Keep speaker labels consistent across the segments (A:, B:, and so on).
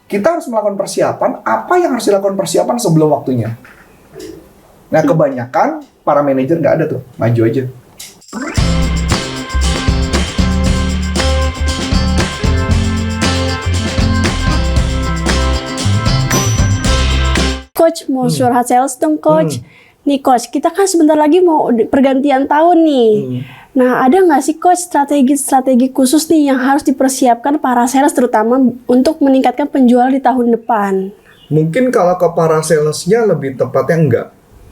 A: kita harus melakukan persiapan. Apa yang harus dilakukan persiapan sebelum waktunya? Nah, kebanyakan para manajer nggak ada tuh, maju aja.
B: Coach, mau curhat sales dong, Coach. Nih, Coach, kita kan sebentar lagi mau pergantian tahun nih. Nah, ada nggak sih, Coach, strategi khusus nih yang harus dipersiapkan para sales, terutama untuk meningkatkan penjualan di tahun depan?
A: Mungkin kalau ke para salesnya lebih tepatnya enggak.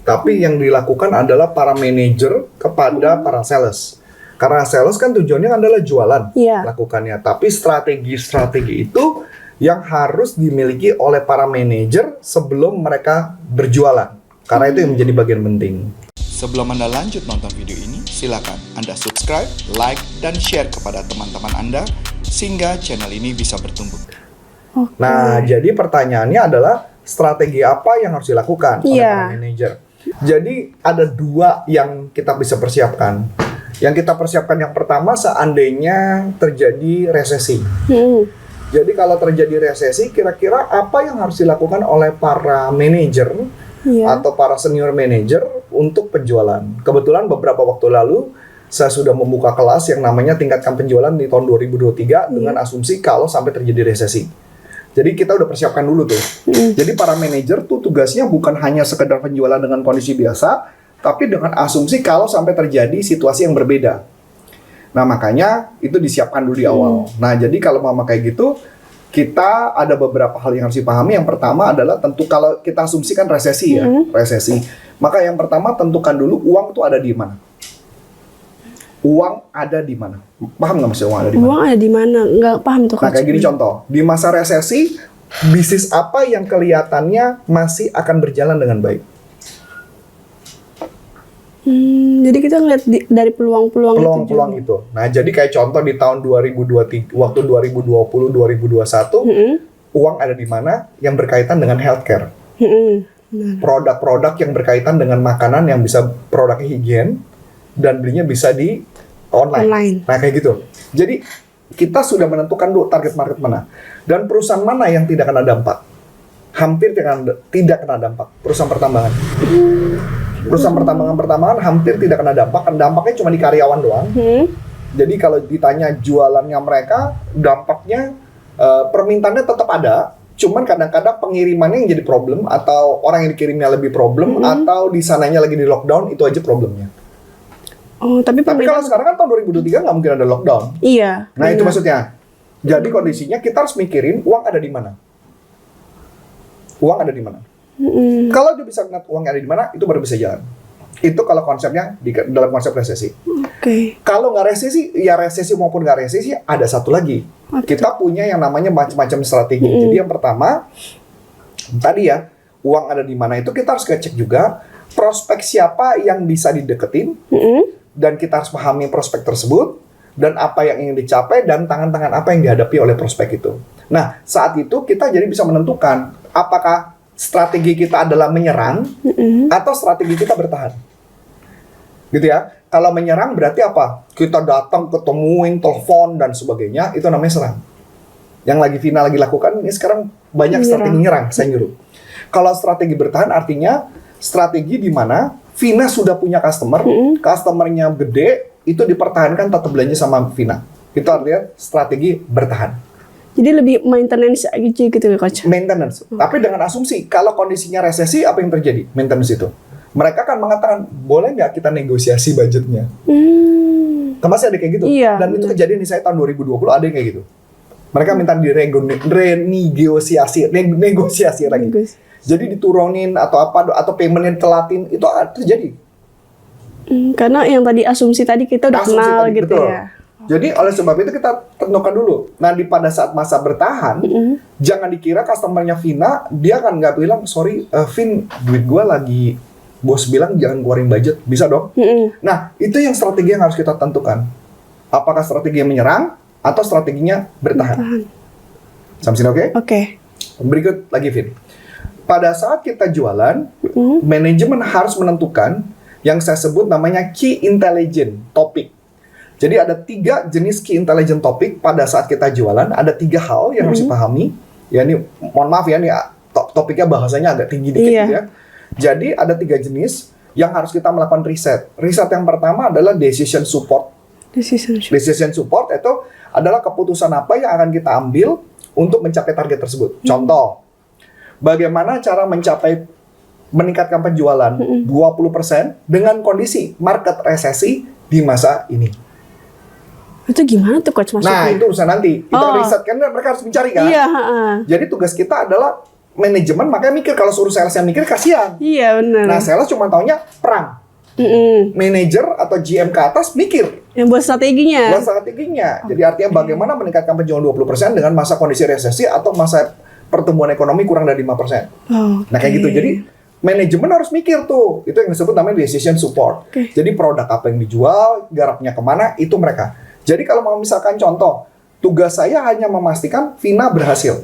A: Tapi yang dilakukan adalah para manajer kepada para sales. Karena sales kan tujuannya adalah jualan, lakukannya. Tapi strategi-strategi itu yang harus dimiliki oleh para manajer sebelum mereka berjualan. Karena itu yang menjadi bagian penting.
C: Sebelum Anda lanjut nonton video ini, silakan Anda subscribe, like, dan share kepada teman-teman Anda sehingga channel ini bisa bertumbuh.
A: Nah, jadi pertanyaannya adalah strategi apa yang harus dilakukan oleh para manajer. Jadi ada dua yang kita bisa persiapkan. Yang kita persiapkan yang pertama seandainya terjadi resesi. Jadi kalau terjadi resesi, kira-kira apa yang harus dilakukan oleh para manajer atau para senior manager untuk penjualan? Kebetulan beberapa waktu lalu saya sudah membuka kelas yang namanya tingkatkan penjualan di tahun 2023 dengan asumsi kalau sampai terjadi resesi. Jadi kita udah persiapkan dulu tuh. Jadi para manajer tuh tugasnya bukan hanya sekedar penjualan dengan kondisi biasa, tapi dengan asumsi kalau sampai terjadi situasi yang berbeda. Nah, makanya itu disiapkan dulu di awal. Nah, jadi kalau mau kayak gitu, kita ada beberapa hal yang harus dipahami. Yang pertama adalah tentu kalau kita asumsikan resesi ya, resesi. Maka yang pertama tentukan dulu uang tuh ada di mana. Uang ada di mana? Paham nggak maksudnya uang ada di mana?
B: Uang ada di mana? Nggak paham tuh.
A: Nah, kayak gini contoh. Di masa resesi, bisnis apa yang kelihatannya masih akan berjalan dengan baik?
B: Jadi kita ngeliat dari peluang-peluang
A: itu. Nah, jadi kayak contoh di tahun 2023, waktu 2020-2021, uang ada di mana yang berkaitan dengan healthcare. Produk-produk yang berkaitan dengan makanan yang bisa produknya higien dan belinya bisa di online. Nah, kayak gitu. Jadi kita sudah menentukan dulu target market mana dan perusahaan mana yang tidak kena dampak. Hampir tidak kena dampak. Perusahaan pertambangan. Perusahaan pertambangan hampir tidak kena dampak. Dampaknya cuma di karyawan doang. Jadi kalau ditanya jualannya mereka, dampaknya permintaannya tetap ada. Cuman kadang-kadang pengirimannya yang jadi problem, atau orang yang dikirimnya lebih problem, atau di sananya lagi di lockdown, itu aja problemnya. Tapi kalau sekarang kan tahun 2023 nggak mungkin ada lockdown.
B: Iya.
A: Nah, itu maksudnya. Jadi kondisinya kita harus mikirin uang ada di mana. Uang ada di mana. Kalau dia bisa ngeliat uang ada di mana, itu baru bisa jalan. Itu kalau konsepnya dalam konsep resesi. Kalau nggak resesi, ya resesi maupun nggak resesi, ada satu lagi. Kita punya yang namanya macam-macam strategi. Jadi yang pertama, tadi ya, uang ada di mana itu kita harus ngecek juga prospek siapa yang bisa dideketin, dan kita harus pahami prospek tersebut, dan apa yang ingin dicapai, dan tangan-tangan apa yang dihadapi oleh prospek itu. Nah, saat itu kita jadi bisa menentukan apakah strategi kita adalah menyerang atau strategi kita bertahan. Gitu ya. Kalau menyerang berarti apa? Kita datang, ketemuin, telepon, dan sebagainya, itu namanya serang. Yang lagi lakukan, ini sekarang banyak strategi nyerang, saya nyuruh. Kalau strategi bertahan artinya strategi di mana Vina sudah punya customer, customernya gede, itu dipertahankan tetap belanja sama Vina. Itu artinya strategi bertahan.
B: Jadi lebih maintenance aja gitu ya, Coach?
A: Maintenance. Tapi dengan asumsi, kalau kondisinya resesi, apa yang terjadi? Maintenance itu. Mereka kan mengatakan, boleh nggak kita negosiasi budgetnya? Masih ada kayak gitu. Dan itu kejadian di saya tahun 2020, ada yang kayak gitu. Mereka minta negosiasi lagi. Jadi diturunin atau apa, atau paymentnya telatin, itu terjadi.
B: Karena yang tadi asumsi tadi kita udah kenal gitu ya.
A: Jadi oleh sebab itu kita tentukan dulu. Nah, pada saat masa bertahan, jangan dikira customernya Vina, dia kan nggak bilang, sorry, Vin, duit gue lagi, bos bilang jangan keluarin budget, bisa dong? Nah, itu yang strategi yang harus kita tentukan. Apakah strategi yang menyerang atau strateginya bertahan? Sampai sini oke?
B: Oke.
A: Berikut lagi, Vin. Pada saat kita jualan, manajemen harus menentukan yang saya sebut namanya key intelligence topic. Jadi ada 3 jenis key intelligence topic pada saat kita jualan. Ada 3 hal yang harus dipahami. Ya ini mohon maaf ya, nih topiknya bahasanya agak tinggi dikit gitu ya. Jadi ada 3 jenis yang harus kita melakukan riset. Riset yang pertama adalah decision support. Decision support itu adalah keputusan apa yang akan kita ambil untuk mencapai target tersebut. Contoh, bagaimana cara meningkatkan penjualan 20% dengan kondisi market resesi di masa ini.
B: Itu gimana tuh coach maksudnya?
A: Nah, itu urusan nanti. Itu riset kan mereka harus mencari kan.
B: Iya,
A: Jadi tugas kita adalah manajemen, makanya mikir. Kalau suruh sales yang mikir kasihan.
B: Iya, benar.
A: Nah, sales cuma taunya perang. Manager atau GM ke atas mikir.
B: Yang buat strateginya.
A: Buat strateginya. Jadi artinya bagaimana meningkatkan penjualan 20% dengan masa kondisi resesi atau masa pertumbuhan ekonomi kurang dari 5%. Nah, kayak gitu. Jadi manajemen harus mikir tuh. Itu yang disebut namanya decision support. Jadi produk apa yang dijual, garapnya kemana, itu mereka. Jadi kalau mau misalkan contoh, tugas saya hanya memastikan Vina berhasil.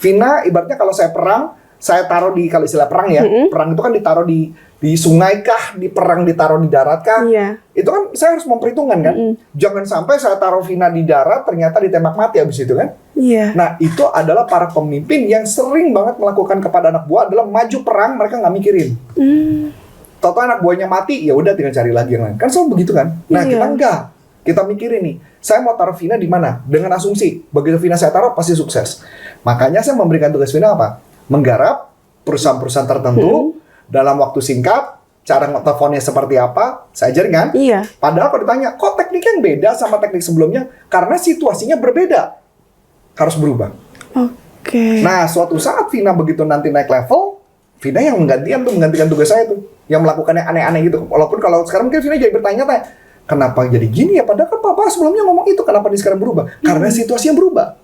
A: Vina ibaratnya kalau saya perang, saya taruh di, kalau istilah perang ya, perang itu kan ditaruh di sungai kah, di perang ditaruh di darat kah, itu kan saya harus memperhitungkan kan. Jangan sampai saya taruh Vina di darat, ternyata ditembak mati habis itu kan. Nah itu adalah para pemimpin yang sering banget melakukan kepada anak buah adalah maju perang, mereka nggak mikirin. Tahu anak buahnya mati, ya udah tinggal cari lagi yang lain. Kan selalu begitu kan. Nah kita enggak. Kita mikirin nih, saya mau taruh Vina di mana? Dengan asumsi, begitu Vina saya taruh pasti sukses. Makanya saya memberikan tugas Vina apa? Menggarap perusahaan-perusahaan tertentu dalam waktu singkat, cara teleponnya seperti apa, saya ajarin kan? Padahal kalau ditanya, kok tekniknya yang beda sama teknik sebelumnya? Karena situasinya berbeda. Harus berubah. Nah, suatu saat Vina begitu nanti naik level, Vina yang menggantikan tugas saya tuh. Yang melakukan yang aneh-aneh gitu. Walaupun kalau sekarang mungkin Vina jadi bertanya-tanya, kenapa jadi gini ya? Padahal kan Papa sebelumnya ngomong itu, kenapa dia sekarang berubah? Karena situasi yang berubah.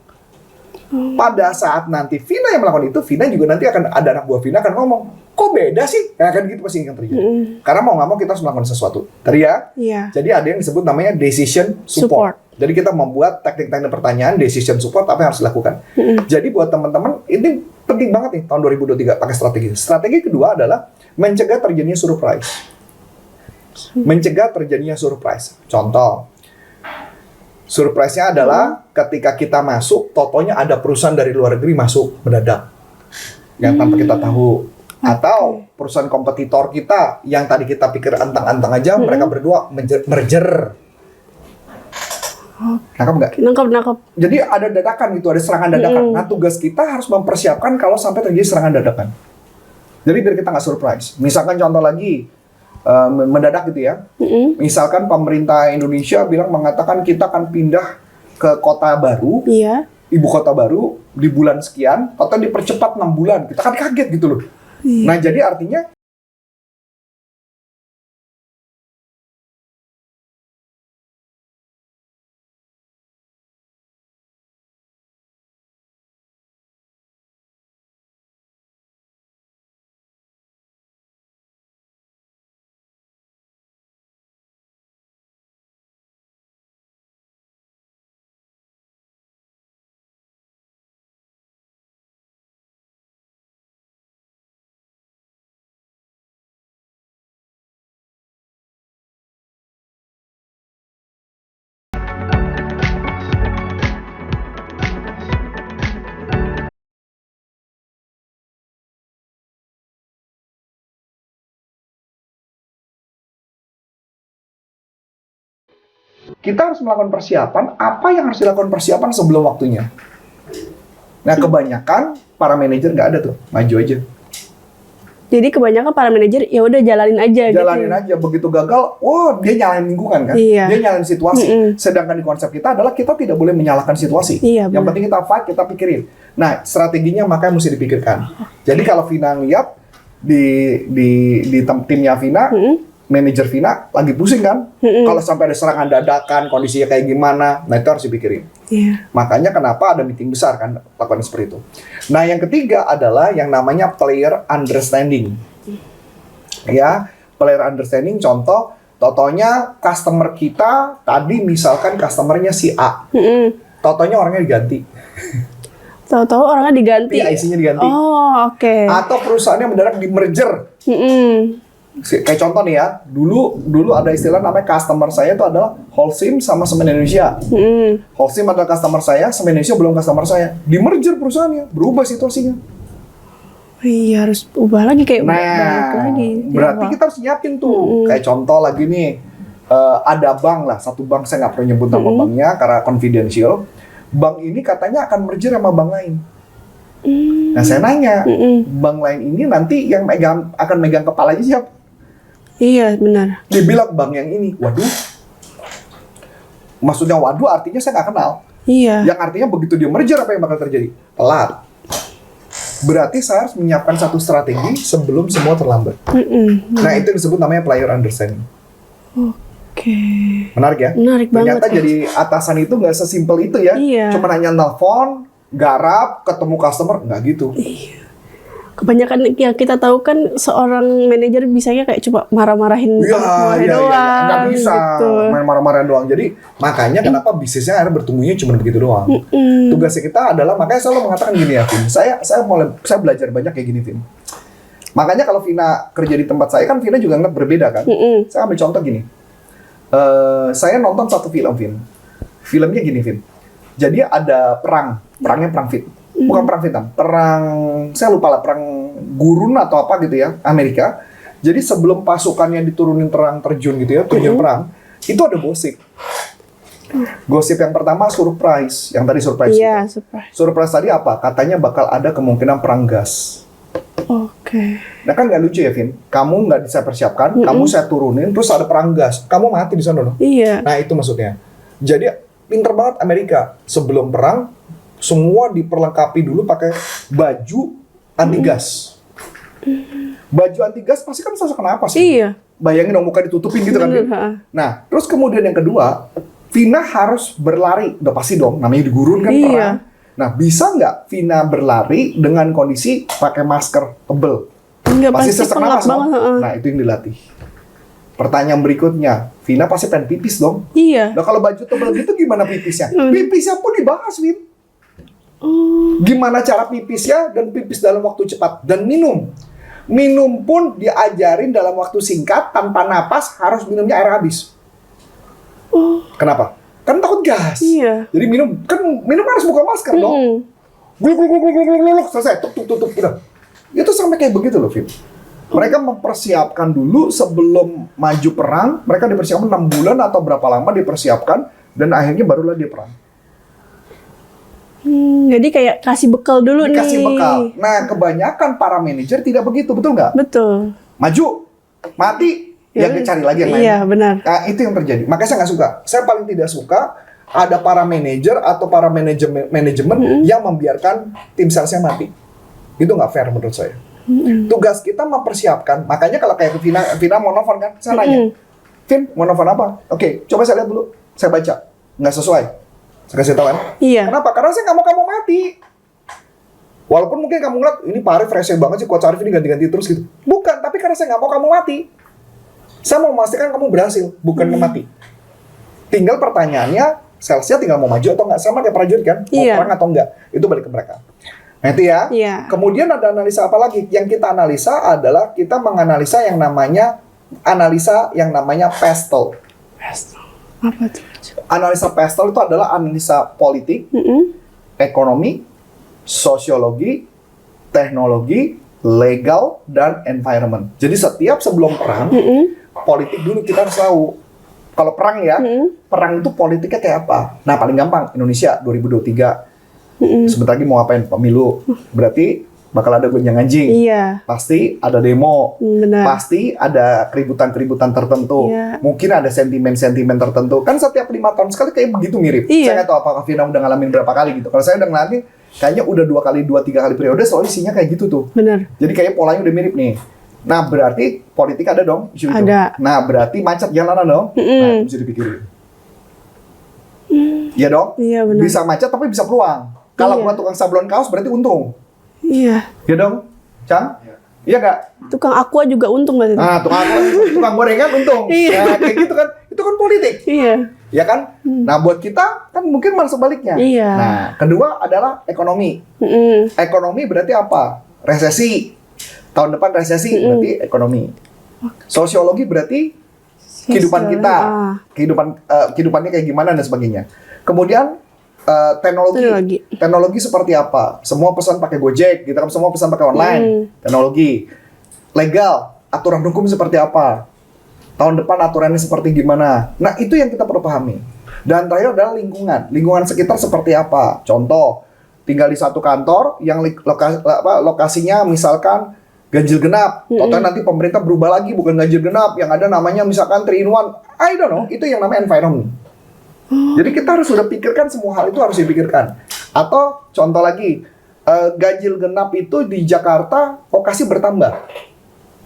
A: Pada saat nanti Vina yang melakukan itu, Vina juga nanti akan ada anak buah Vina akan ngomong, kok beda sih? Ya kan gitu pasti akan terjadi. Karena mau nggak mau kita harus melakukan sesuatu. Tadi ya. Jadi ada yang disebut namanya decision support. Jadi kita membuat teknik-teknik pertanyaan decision support apa yang harus dilakukan. Jadi buat teman-teman ini penting banget nih tahun 2023 pakai strategi. Strategi kedua adalah mencegah terjadinya surprise. Mencegah terjadinya surprise. Contoh, surprise-nya adalah ketika kita masuk, totonya ada perusahaan dari luar negeri masuk mendadak, yang tanpa kita tahu. Atau perusahaan kompetitor kita yang tadi kita pikir antang-antang aja, mereka berdua merger. Nangkep nggak?
B: Nangkep.
A: Jadi ada dadakan gitu, ada serangan dadakan. Nah tugas kita harus mempersiapkan kalau sampai terjadi serangan dadakan. Jadi biar kita nggak surprise. Misalkan contoh lagi, mendadak gitu ya. Misalkan pemerintah Indonesia mengatakan kita akan pindah ke kota baru, ibu kota baru di bulan sekian, atau dipercepat 6 bulan. Kita kan kaget gitu loh. Nah jadi artinya kita harus melakukan persiapan, apa yang harus dilakukan persiapan sebelum waktunya. Nah, kebanyakan para manajer nggak ada tuh, maju aja.
B: Jadi kebanyakan para manajer ya udah jalanin aja.
A: Jalanin aja, begitu gagal, dia nyalain lingkungan kan, dia nyalain situasi. Sedangkan di konsep kita adalah kita tidak boleh menyalahkan situasi. Yang penting kita fight, kita pikirin. Nah, strateginya makanya mesti dipikirkan. Jadi kalau Vina lihat di timnya Vina, manajer Vina lagi pusing kan, kalau sampai ada serangan dadakan, kondisinya kayak gimana, nah itu harus dipikirin. Makanya kenapa ada meeting besar kan, lakukan seperti itu. Nah yang ketiga adalah yang namanya player understanding. Ya, player understanding contoh, totonya customer kita tadi misalkan customernya si A, totonya orangnya diganti.
B: Tahu-tahu orangnya diganti.
A: IC-nya diganti.
B: Oh, oke.
A: Atau perusahaannya mendadak di merger. Kayak contoh nih ya, dulu ada istilah namanya customer saya itu adalah Holcim sama Semen Indonesia. Holcim adalah customer saya, Semen Indonesia belum customer saya. Di merger perusahaannya, berubah situasinya.
B: Iya, harus ubah lagi kayak balik
A: Nah,
B: lagi.
A: berarti kita harus nyiapin tuh. Kayak contoh lagi nih, ada bank lah, satu bank saya nggak perlu nyebut nama banknya karena confidential. Bank ini katanya akan merger sama bank lain. Nah, saya nanya, bank lain ini nanti yang akan megang kepalanya siapa?
B: Iya, benar.
A: Dia bilang bank yang ini, waduh. Maksudnya waduh artinya saya nggak kenal.
B: Iya.
A: Yang artinya begitu dia merger apa yang bakal terjadi? Telat. Berarti saya harus menyiapkan satu strategi sebelum semua terlambat. Nah, itu disebut namanya player understanding.
B: Oke.
A: Menarik ya?
B: Menarik
A: Ternyata
B: banget.
A: jadi atasan itu nggak sesimpel itu ya.
B: Iya.
A: Cuma hanya nelfon, garap, ketemu customer, nggak gitu.
B: Kebanyakan yang kita tahu kan seorang manajer bisanya kayak cuma marah-marahin doang.
A: Nggak bisa
B: gitu.
A: main marah-marahin doang. Jadi makanya kenapa bisnisnya akhirnya bertumbuhnya cuma begitu doang. Tugas kita adalah, makanya selalu mengatakan gini ya, Vin. Saya belajar banyak kayak gini, Vin. Makanya kalau Vina kerja di tempat saya kan, Vina juga ngeliat berbeda kan. Saya ambil contoh gini. Saya nonton satu film, Vin. Filmnya gini, Vin. Jadi ada perangnya perang Vietnam. Bukan perang Vietnam, saya lupa lah, perang gurun atau apa gitu ya, Amerika. Jadi sebelum pasukannya diturunin terjun gitu ya, terjun perang, itu ada gosip. Gosip yang pertama surprise, yang tadi surprise.
B: Iya,
A: itu.
B: surprise.
A: Surprise tadi apa? Katanya bakal ada kemungkinan perang gas.
B: Oke.
A: Nah kan nggak lucu ya, Vin? Kamu nggak bisa persiapkan, kamu saya turunin, terus ada perang gas, kamu mati di sana loh.
B: Iya.
A: Nah itu maksudnya. Jadi pinter banget Amerika. Sebelum perang, semua diperlengkapi dulu pakai baju anti gas. Baju anti gas pasti kan sesak napas.
B: Iya.
A: Bayangin dong, muka ditutupin gitu kan.
B: Bener,
A: Vin?
B: ha.
A: Nah, terus kemudian yang kedua, Vina harus berlari. Udah pasti dong, namanya di gurun kan
B: Iya.
A: perang. Nah, bisa nggak Vina berlari dengan kondisi pakai masker tebel?
B: Enggak, pasti
A: sesak
B: pengap
A: napas dong.
B: banget. Ha.
A: Nah, itu yang dilatih. Pertanyaan berikutnya, Vina pasti pengen pipis dong.
B: Iya.
A: Nah, kalau baju tebel gitu gimana pipisnya? Pipisnya pun dibahas, Vin.
B: Oh.
A: Gimana cara pipisnya dan pipis dalam waktu cepat. Dan minum. Minum pun diajarin dalam waktu singkat, tanpa napas, harus minumnya air habis. Kenapa? Kan takut gas.
B: Iya.
A: Jadi minum harus buka masker dong. Gluk gluk gluk gluk gluk gluk, selesai. Tutup udah. Itu sampai kayak begitu loh, Vin. Mereka mempersiapkan dulu sebelum maju perang. Mereka dipersiapkan 6 bulan atau berapa lama dipersiapkan, dan akhirnya barulah dia perang.
B: Jadi kayak kasih bekal dulu
A: Dikasih
B: nih.
A: bekal. Nah, kebanyakan para manajer tidak begitu, betul nggak?
B: Betul.
A: Maju, mati, ya dia cari lagi yang lain.
B: Iya, benar.
A: Nah, itu yang terjadi. Makanya saya nggak suka. Saya paling tidak suka ada para manajer atau para manajemen yang membiarkan tim salesnya mati. Itu nggak fair menurut saya. Tugas kita mempersiapkan. Makanya kalau kayak Vina mau nelfon kan, saya nanya, Vin, mau nelfon apa? Oke, coba saya lihat dulu. Saya baca. Nggak sesuai. Saya kasih tahu kan?
B: Iya.
A: Kenapa? Karena saya nggak mau kamu mati. Walaupun mungkin kamu ngeliat, ini Pak Arif rese banget sih, Coach Arif ini ganti-ganti terus gitu. Bukan, tapi karena saya nggak mau kamu mati. Saya mau memastikan kamu berhasil, bukan mati. Tinggal pertanyaannya, salesnya tinggal mau maju atau nggak. Sama kayak prajurit kan, mau
B: Iya.
A: perang atau nggak. Itu balik ke mereka. Nah itu ya.
B: Iya.
A: Kemudian ada analisa apa lagi? Yang kita analisa adalah, kita menganalisa yang namanya PESTEL.
B: Apa tuh?
A: Analisa PESTEL itu adalah analisa politik, ekonomi, sosiologi, teknologi, legal, dan environment. Jadi setiap sebelum perang, politik dulu kita harus tahu. Kalau perang ya, perang itu politiknya kayak apa? Nah paling gampang, Indonesia 2023. Sebentar lagi mau ngapain? Pemilu. Berarti bakal ada gonjang-ganjing.
B: Iya.
A: Pasti ada demo.
B: Benar.
A: Pasti ada keributan-keributan tertentu.
B: Iya.
A: Mungkin ada sentimen-sentimen tertentu. Kan setiap 5 tahun sekali kayak begitu mirip.
B: Iya.
A: Saya nggak tahu apakah Vina udah ngalamin berapa kali gitu. Kalau saya udah ngalamin, kayaknya udah 2-3 kali periode selalu isinya kayak gitu tuh.
B: Benar.
A: Jadi kayaknya polanya udah mirip nih. Nah berarti politik ada dong isu itu.
B: Ada.
A: Nah berarti macet jalanan dong. Nah itu bisa dipikirin. Iya dong.
B: Iya, benar.
A: Bisa macet tapi bisa peluang. Kalau
B: Iya.
A: bukan tukang sablon kaos berarti untung.
B: Iya.
A: Iya dong, Cang? Iya nggak?
B: Tukang aqua juga untung berarti.
A: Nah, tukang gorengan untung.
B: Iya.
A: Nah, kayak gitu kan. Itu kan politik.
B: Iya.
A: Ya kan? Nah, buat kita kan mungkin malah sebaliknya.
B: Iya.
A: Nah, kedua adalah ekonomi. Ekonomi berarti apa? Resesi. Tahun depan resesi berarti ekonomi. Sosiologi berarti kehidupan kita, kehidupannya kayak gimana dan sebagainya. Kemudian teknologi seperti apa? Semua pesan pakai Gojek, gitu kan? Semua pesan pakai online. Teknologi, legal, aturan hukum seperti apa? Tahun depan aturannya seperti gimana? Nah, itu yang kita perlu pahami. Dan terakhir adalah lingkungan sekitar seperti apa? Contoh, tinggal di satu kantor yang lokasinya misalkan ganjil genap. Atau nanti pemerintah berubah lagi bukan ganjil genap, yang ada namanya misalkan 3-in-1. I don't know, itu yang namanya environment. Jadi kita harus sudah pikirkan semua hal itu harus dipikirkan. Atau contoh lagi, ganjil genap itu di Jakarta lokasi bertambah.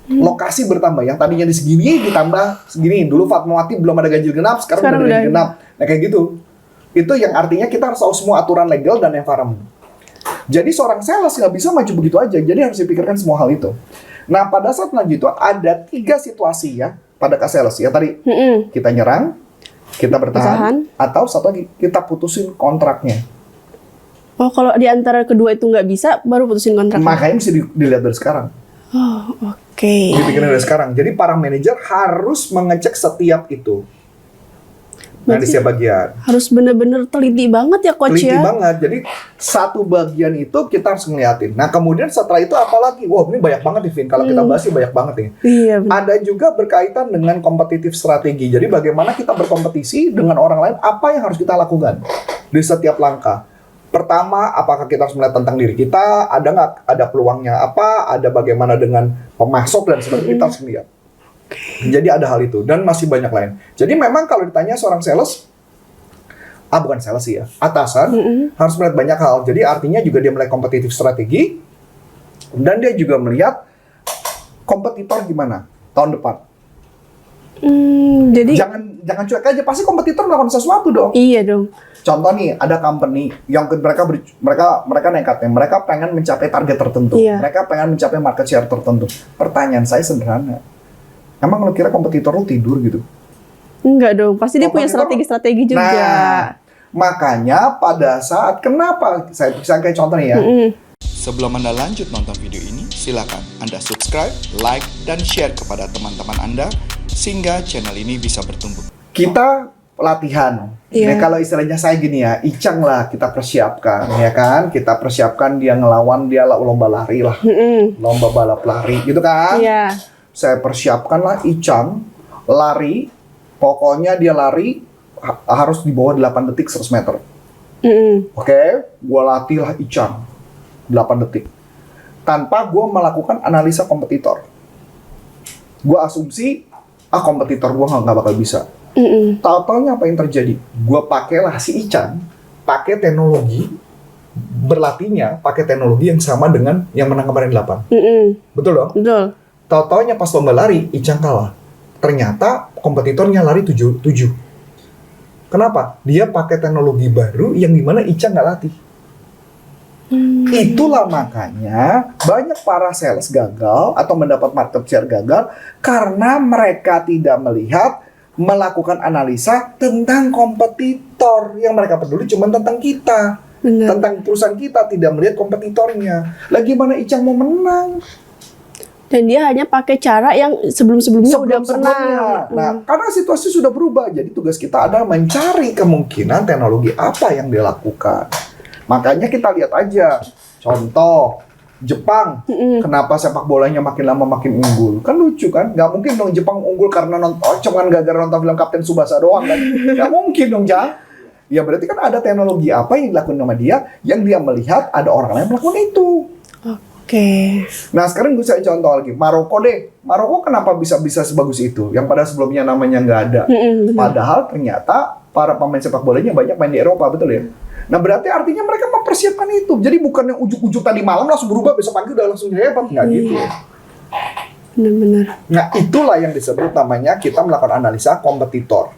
A: Lokasi bertambah, yang tadinya di segini ditambah segini. Dulu Fatmawati belum ada ganjil genap, sekarang udah ganjil genap. Nah kayak gitu. Itu yang artinya kita harus tahu semua aturan legal dan environment. Jadi seorang sales nggak bisa maju begitu aja. Jadi harus dipikirkan semua hal itu. Nah pada saat lanjut itu ada 3 situasi ya pada sales. Ya tadi kita nyerang, kita bertahan, atau satu lagi kita putusin kontraknya.
B: Oh kalau di antara kedua itu nggak bisa, baru putusin kontraknya.
A: Makanya mesti dilihat dari sekarang.
B: Oh oke.
A: Dipikirin dari sekarang. Jadi para manajer harus mengecek setiap itu. Nah, di setiap bagian.
B: Harus bener-bener teliti banget ya Coach
A: teliti
B: ya?
A: banget. Jadi satu bagian itu kita harus ngeliatin. Nah kemudian setelah itu apalagi? Wah ini banyak banget nih Vin. Kalau kita bahas sih banyak banget nih.
B: Iya,
A: ada juga berkaitan dengan kompetitif strategi. Jadi bagaimana kita berkompetisi dengan orang lain. Apa yang harus kita lakukan di setiap langkah. Pertama, apakah kita harus melihat tentang diri kita? Ada nggak ada peluangnya apa? Ada bagaimana dengan pemasok dan sebagainya. Kita harus lihat. Jadi ada hal itu dan masih banyak lain. Jadi memang kalau ditanya seorang sales, bukan sales sih ya, atasan harus melihat banyak hal. Jadi artinya juga dia melihat kompetitif strategi dan dia juga melihat kompetitor gimana tahun depan.
B: Jadi
A: jangan cuek aja, pasti kompetitor melakukan sesuatu dong.
B: Iya dong.
A: Contoh nih, ada company yang mereka nekat ya, mereka pengen mencapai target tertentu, mereka pengen mencapai market share tertentu. Pertanyaan saya sederhana. Emang lo kira kompetitor lo tidur gitu?
B: Enggak dong, pasti dia punya strategi-strategi juga.
A: Nah, makanya pada saat kenapa saya kayak contoh nih ya.
C: Sebelum Anda lanjut nonton video ini, silakan Anda subscribe, like, dan share kepada teman-teman Anda sehingga channel ini bisa bertumbuh.
A: Kita latihan. Nah, kalau istilahnya saya gini ya, Icang lah kita persiapkan, ya kan? Kita persiapkan dia ngelawan, dia lomba lari lah. Lomba balap lari gitu kan?
B: Iya.
A: Saya persiapkanlah Icang lari, pokoknya dia lari harus di bawah 8 detik 100 meter. Oke, gua latihlah Icang 8 detik. Tanpa gua melakukan analisa kompetitor. Gua asumsi, kompetitor gua nggak bakal bisa. Tahu-taunya apa yang terjadi? Gua pakailah si Icang, pakai teknologi, berlatihnya pakai teknologi yang sama dengan yang menang kemarin 8. Betul dong?
B: Betul.
A: Tahu-taunya pas lomba lari, Icang kalah. Ternyata kompetitornya lari 7. Kenapa? Dia pakai teknologi baru yang dimana Icang nggak latih. Itulah makanya banyak para sales gagal atau mendapat market share gagal karena mereka tidak melakukan analisa tentang kompetitor. Yang mereka peduli cuma tentang kita.
B: Benar.
A: Tentang perusahaan kita, tidak melihat kompetitornya. Lah gimana Icang mau menang?
B: Dan dia hanya pakai cara yang sebelum-sebelumnya udah pernah.
A: Nah, karena situasi sudah berubah, jadi tugas kita adalah mencari kemungkinan teknologi apa yang dia lakukan. Makanya kita lihat aja, contoh Jepang, kenapa sepak bolanya makin lama makin unggul? Kan lucu kan? Gak mungkin dong Jepang unggul karena cuma gara-gara nonton film Kapten Tsubasa doang kan? Gak mungkin dong, Jang. Ya berarti kan ada teknologi apa yang dilakukan sama dia, yang dia melihat ada orang lain melakukan itu.
B: Oke.
A: Nah sekarang gue saya contoh lagi, Maroko deh. Maroko kenapa bisa sebagus itu? Yang pada sebelumnya namanya nggak ada. Padahal ternyata para pemain sepak bolanya banyak main di Eropa, betul ya? Nah berarti artinya mereka mempersiapkan itu. Jadi bukan yang ujuk-ujuk tadi malam langsung berubah, besok pagi udah langsung jadi hebat. Nggak gitu.
B: Benar-benar.
A: Nah itulah yang disebut namanya kita melakukan analisa kompetitor.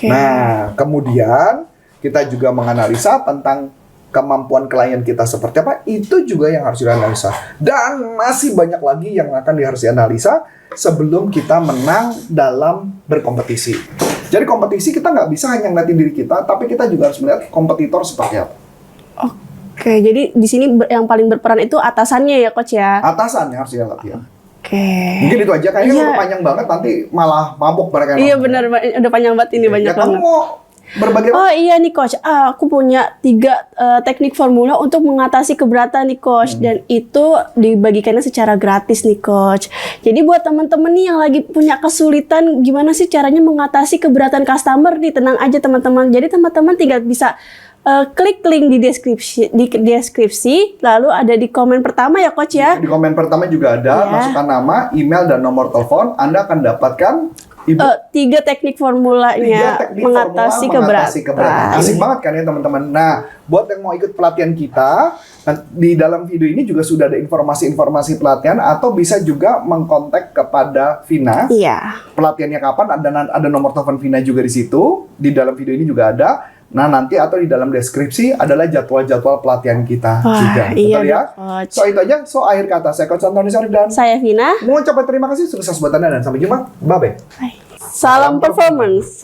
A: Nah kemudian kita juga menganalisa tentang kemampuan klien kita seperti apa, itu juga yang harus dianalisa. Dan masih banyak lagi yang akan harus dianalisa sebelum kita menang dalam berkompetisi. Jadi kompetisi kita nggak bisa hanya ngeliatin diri kita, tapi kita juga harus melihat kompetitor seperti apa.
B: Oke, jadi di sini yang paling berperan itu atasannya ya Coach ya?
A: Atasannya harus dia latihan.
B: Oke.
A: Mungkin itu aja, kayaknya
B: Iya.
A: udah panjang banget, nanti malah mabuk mereka.
B: Iya benar, udah panjang banget ini, banyak
A: Ya, kamu
B: banget.
A: mau berbagi apa?
B: Oh iya nih coach, aku punya 3 teknik formula untuk mengatasi keberatan nih coach, dan itu dibagikannya secara gratis nih coach. Jadi buat teman-teman nih yang lagi punya kesulitan gimana sih caranya mengatasi keberatan customer nih, tenang aja teman-teman. Jadi teman-teman tinggal bisa klik link di deskripsi, lalu ada di komen pertama ya coach ya.
A: Di komen pertama juga ada,
B: Iya.
A: masukkan nama, email, dan nomor telepon. Anda akan dapatkan
B: 3 teknik formulanya
A: teknik
B: mengatasi
A: formula
B: keberatan.
A: Asik banget kan ya teman-teman. Nah, buat yang mau ikut pelatihan kita, di dalam video ini juga sudah ada informasi-informasi pelatihan, atau bisa juga mengkontak kepada Vina.
B: Iya.
A: Pelatihannya kapan? Ada nomor telepon Vina juga di situ. Di dalam video ini juga ada. Nah, nanti atau di dalam deskripsi adalah jadwal-jadwal pelatihan kita
B: Wah,
A: juga.
B: iya
A: Betul ya?
B: dong, Coach.
A: So, itu aja. So, akhir kata saya Coach Antoni Sarif dan
B: Saya Vina.
A: mengucapkan terima kasih, sukses buat Anda, dan sampai jumpa. Bye-bye.
B: Salam performance.